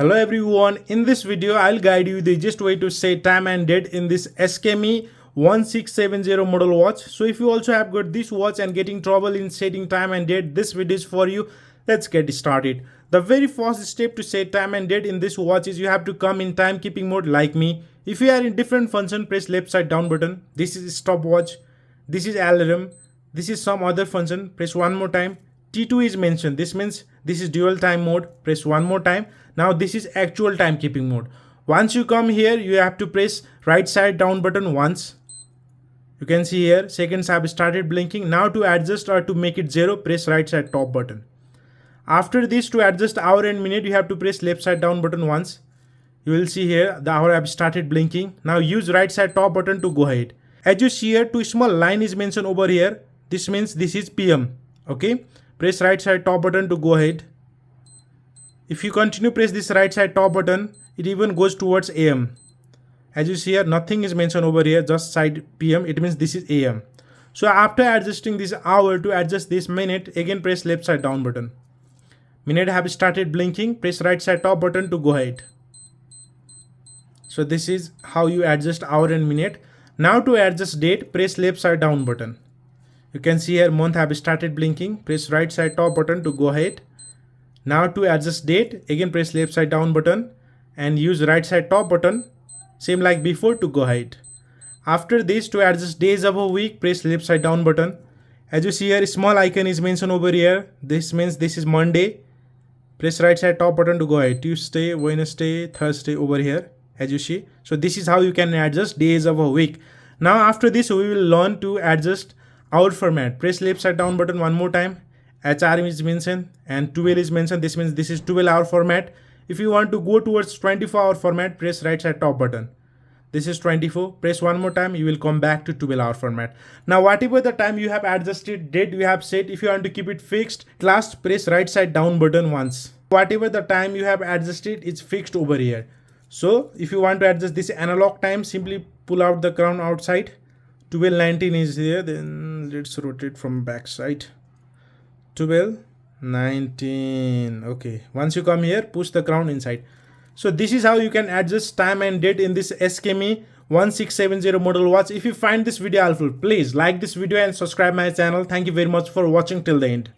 Hello everyone, in this video I'll guide you the easiest way to set time and date in this SKMEI 1670 model watch. So if you also have got this watch and getting trouble in setting time and date, this video is for you. Let's get started. The very first step to set time and date in this watch is you have to come in timekeeping mode like me. If you are in different function, press left side down button. This is stopwatch, this is alarm, this is some other function. Press one more time. T2 is mentioned. This means this is dual time mode. Press one more time. Now this is actual timekeeping mode. Once you come here, you have to press right side down button once. You can see here seconds have started blinking. Now to adjust or to make it 0, press right side top button. After this, to adjust hour and minute, you have to press left side down button once. You will see here the hour have started blinking. Now use right side top button to go ahead. As you see here, two small line is mentioned over here. This means this is PM. Okay. Press right side top button to go ahead. If you continue press this right side top button, it even goes towards AM. As you see here, nothing is mentioned over here, just side PM. It means this is AM. So after adjusting this hour, to adjust this minute, again press left side down button. Minute have started blinking. Press right side top button to go ahead. So this is how you adjust hour and minute. Now to adjust date, press left side down button. You can see here month have started blinking. Press right side top button to go ahead. Now to adjust date, again press left side down button and use right side top button, same like before, to go ahead. After this, to adjust days of a week, press left side down button. As you see here, small icon is mentioned over here. This means this is Monday. Press right side top button to go ahead. Tuesday, Wednesday, Thursday over here, as you see. So this is how you can adjust days of a week. Now after this, we will learn to adjust hour format. Press left side down button one more time. HR is mentioned and 12 is mentioned. This means this is 12-hour format. If you want to go towards 24-hour format, press right side top button. This is 24. Press one more time. You will come back to 12-hour format. Now whatever the time you have adjusted, date you have set, if you want to keep it fixed, last press right side down button once. Whatever the time you have adjusted, it's fixed over here. So if you want to adjust this analog time, simply pull out the crown outside. 12:19 is here. Then let's rotate from back side. 12:19. Okay, once you come here, push the crown inside. So this is how you can adjust time and date in this SKMEI 1670 model watch. If you find this video helpful, please like this video and subscribe my channel. Thank you very much for watching till the end.